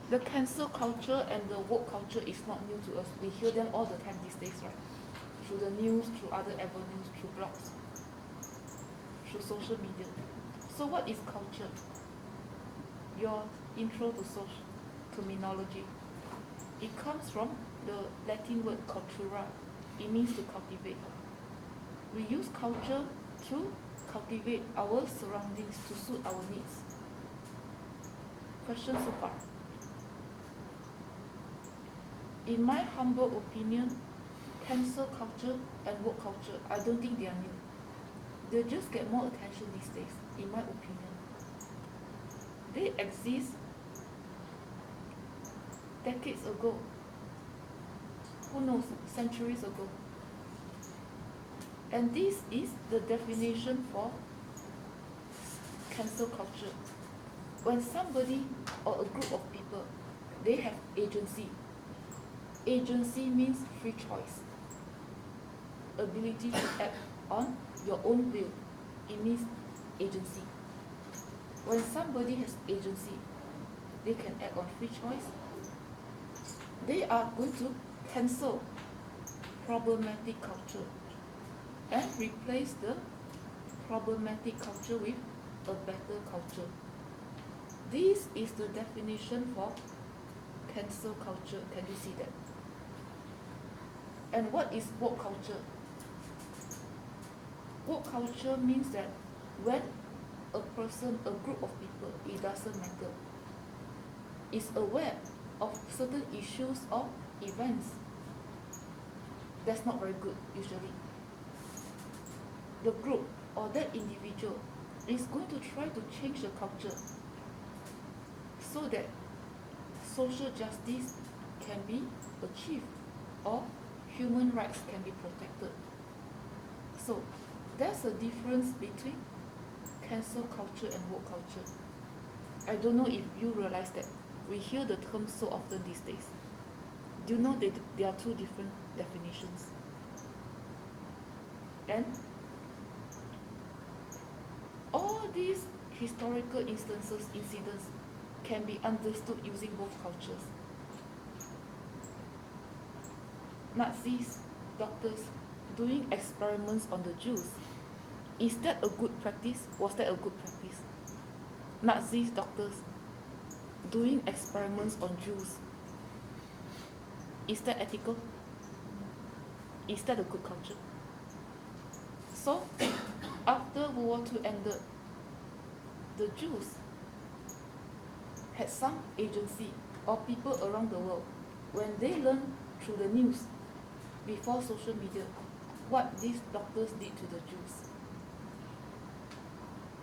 The cancel culture and the woke culture is not new to us. We hear them all the time these days, right? Through the news, through other avenues, through blogs, through social media. So what is culture? Your intro to social terminology. It comes from the Latin word cultura. It means to cultivate. We use culture to cultivate our surroundings to suit our needs. Question so far? In my humble opinion, cancel culture and woke culture, I don't think they are new. They just get more attention these days, in my opinion. They exist decades ago. Who knows, centuries ago. And this is the definition for cancel culture. When somebody or a group of people, they have agency. Agency means free choice. Ability to act on your own will. It means agency. When somebody has agency, they can act on free choice. They are going to cancel problematic culture and replace the problematic culture with a better culture. This is the definition for cancel culture. Can you see that? And what is woke culture? Woke culture means that when a person, a group of people, it doesn't matter, is aware of certain issues or events, that's not very good usually. The group or that individual is going to try to change the culture so that social justice can be achieved or human rights can be protected. So there's a difference between cancel culture and woke culture. I don't know if you realize that. We hear the term so often these days. Do you know that there are two different definitions? And all these historical instances, incidents, can be understood using both cultures. Nazis, doctors, doing experiments on the Jews. Is that a good practice? Was that a good practice? Nazis, doctors, doing experiments on Jews. Is that ethical? Is that a good culture? So, after World War II ended, the Jews had some agency, or people around the world, when they learned through the news, before social media, what these doctors did to the Jews.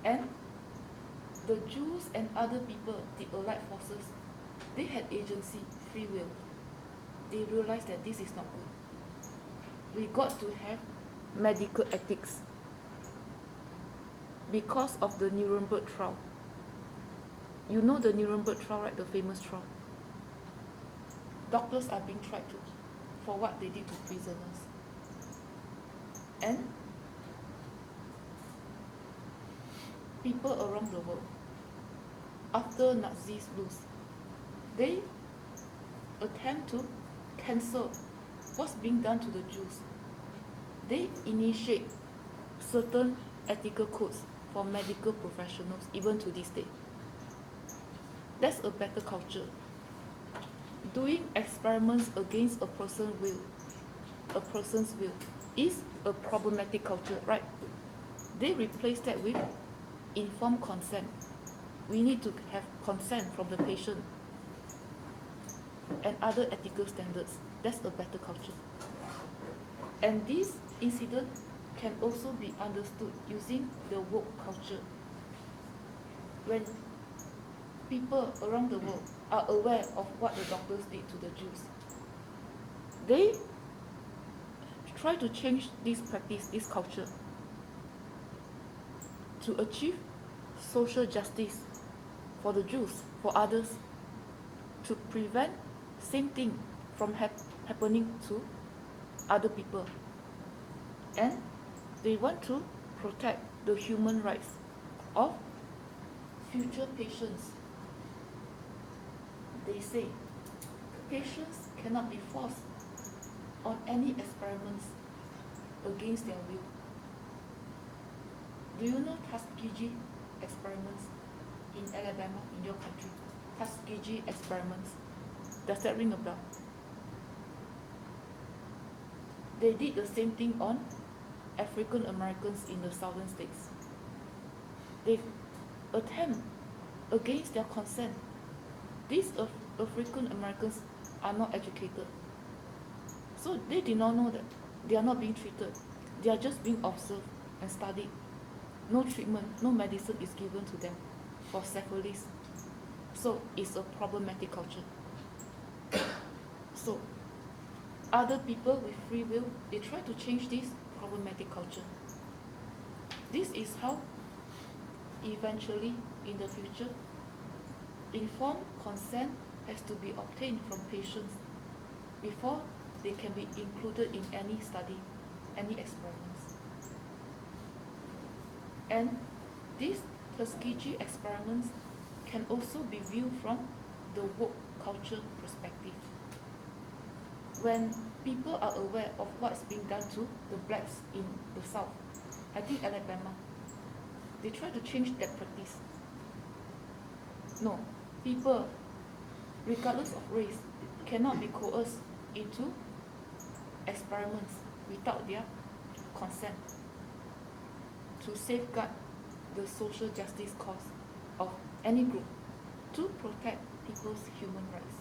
And the Jews and other people, the Allied forces, they had agency, free will. They realized that this is not good. We got to have medical ethics because of the Nuremberg trial. You know the Nuremberg trial, right? The famous trial. Doctors are being tried to, for what they did to prisoners. And people around the world, after Nazis lose, they attempt to cancel what's being done to the Jews. They initiate certain ethical codes for medical professionals, even to this day. That's a better culture. Doing experiments against a person's will is a problematic culture, right? They replace that with informed consent. We need to have consent from the patient and other ethical standards. That's a better culture. And this incident can also be understood using the woke culture. When people around the world are aware of what the doctors did to the Jews, they try to change this practice, this culture, to achieve social justice for the Jews, for others, to prevent same thing from happening to other people. And they want to protect the human rights of future patients. They they say patients cannot be forced on any experiments against their will. Do you know Tuskegee experiments in Alabama, in your country? Tuskegee experiments. Does that ring a bell? They did the same thing on African Americans in the southern states. They attempt against their consent. These African Americans are not educated. So they did not know that they are not being treated. They are just being observed and studied. No treatment, no medicine is given to them for syphilis. So it's a problematic culture. So other people with free will, they try to change this problematic culture. This is how eventually in the future informed consent has to be obtained from patients before they can be included in any study, any experiments. And these Tuskegee experiments can also be viewed from the woke culture perspective. When people are aware of what's being done to the blacks in the South, I think Alabama, they try to change that practice. No, people, regardless of race, cannot be coerced into experiments without their consent to safeguard the social justice cause of any group, to protect people's human rights.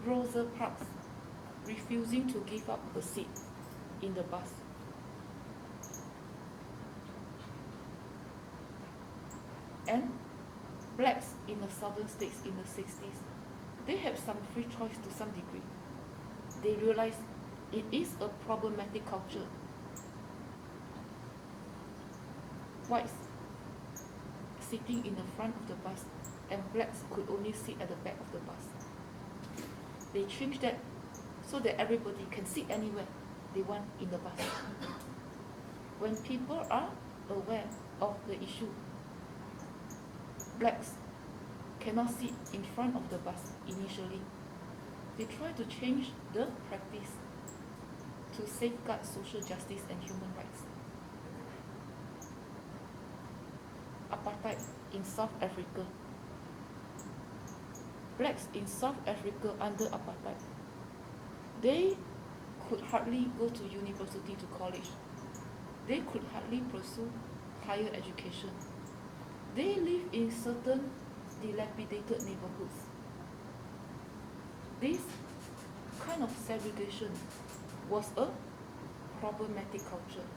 Rosa Parks refusing to give up a seat in the bus. And blacks in the southern states in the 60s, they have some free choice to some degree. They realize it is a problematic culture. Whites sitting in the front of the bus and blacks could only sit at the back of the bus. They changed that so that everybody can sit anywhere they want in the bus. When people are aware of the issue, blacks cannot sit in front of the bus initially. They try to change the practice to safeguard social justice and human rights. Apartheid in South Africa. Blacks in South Africa under apartheid, they could hardly go to university, to college. They could hardly pursue higher education. They live in certain dilapidated neighborhoods. This kind of segregation was a problematic culture.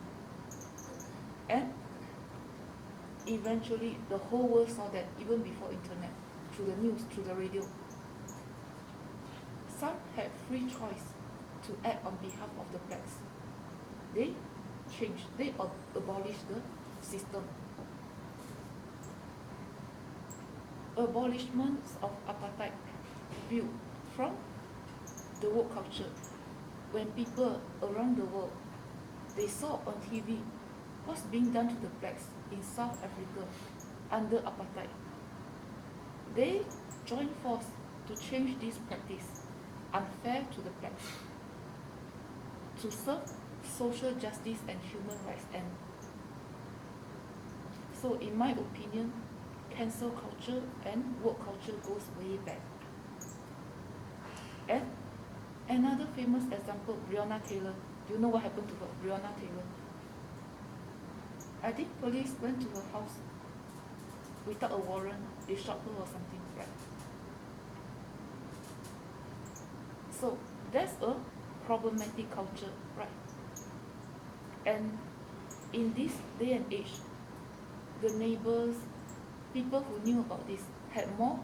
And eventually the whole world saw that even before internet, through the news, through the radio. Some had free choice to act on behalf of the blacks. They changed, they abolished the system. Abolishments of apartheid viewed from the woke culture. When people around the world, they saw on TV what's being done to the blacks in South Africa under apartheid. They joined force to change this practice unfair to the blacks, to serve social justice and human rights. And so in my opinion, cancel culture and woke culture goes way back. And another famous example, Breonna Taylor. Do you know what happened to her? Breonna Taylor. I think police went to her house without a warrant. They shot her or something, right? So that's a problematic culture, right? And in this day and age, the neighbors, people who knew about this, had more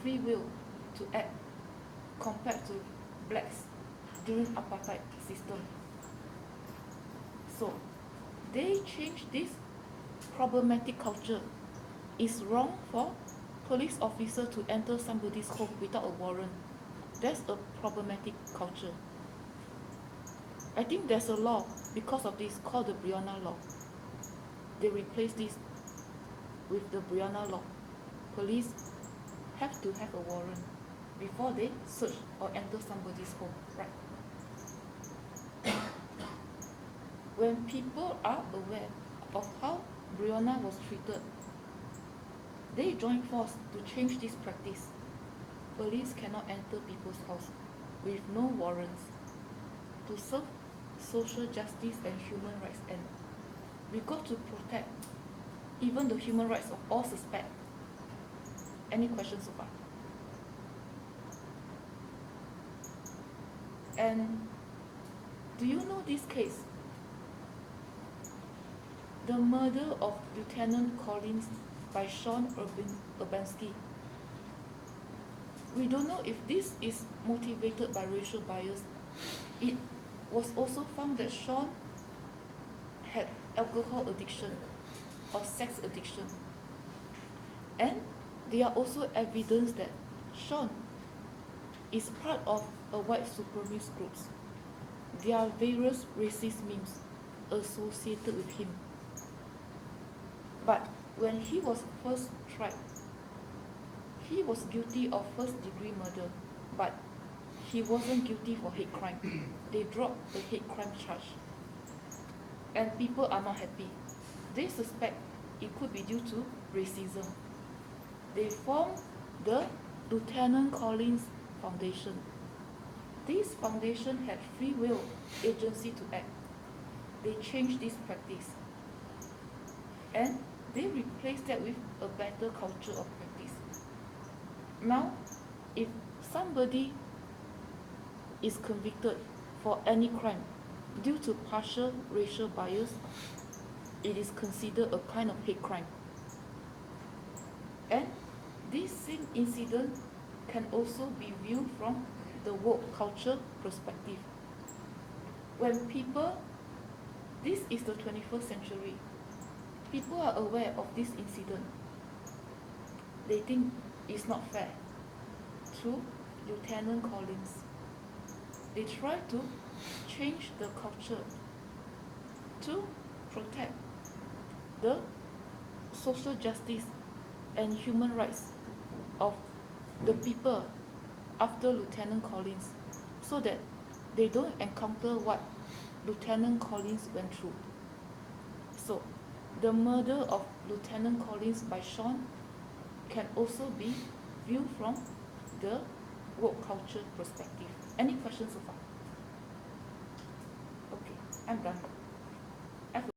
free will to act compared to blacks during apartheid system. So they changed this problematic culture. It's wrong for police officer to enter somebody's home without a warrant. That's a problematic culture. I think there's a law because of this called the Breonna Law. They replaced this with the Breonna Law. Police have to have a warrant before they search or enter somebody's home, right? When people are aware of how Breonna was treated, they joined force to change this practice. Police cannot enter people's house with no warrants to serve social justice and human rights, and we got to protect even the human rights of all suspects. Any questions so far? And do you know this case? The murder of Lieutenant Collins by Sean Urbanski. We don't know if this is motivated by racial bias. It was also found that Sean had alcohol addiction or sex addiction. And there are also evidence that Sean is part of a white supremacist group. There are various racist memes associated with him. But when he was first tried, he was guilty of first-degree murder, but he wasn't guilty for hate crime. They dropped the hate crime charge. And people are not happy. They suspect it could be due to racism. They formed the Lieutenant Collins Foundation. This foundation had free will agency to act. They changed this practice. And they replaced that with a better culture of practice. Now, if somebody is convicted for any crime due to partial racial bias, it is considered a kind of hate crime. And this same incident can also be viewed from the woke culture perspective. When people, this is the 21st century, people are aware of this incident. They think it's not fair to Lieutenant Collins. They try to change the culture to protect the social justice and human rights of the people after Lieutenant Collins, so that they don't encounter what Lieutenant Collins went through. So, the murder of Lieutenant Collins by Sean can also be viewed from the woke culture perspective. Any questions so far? Okay, I'm done.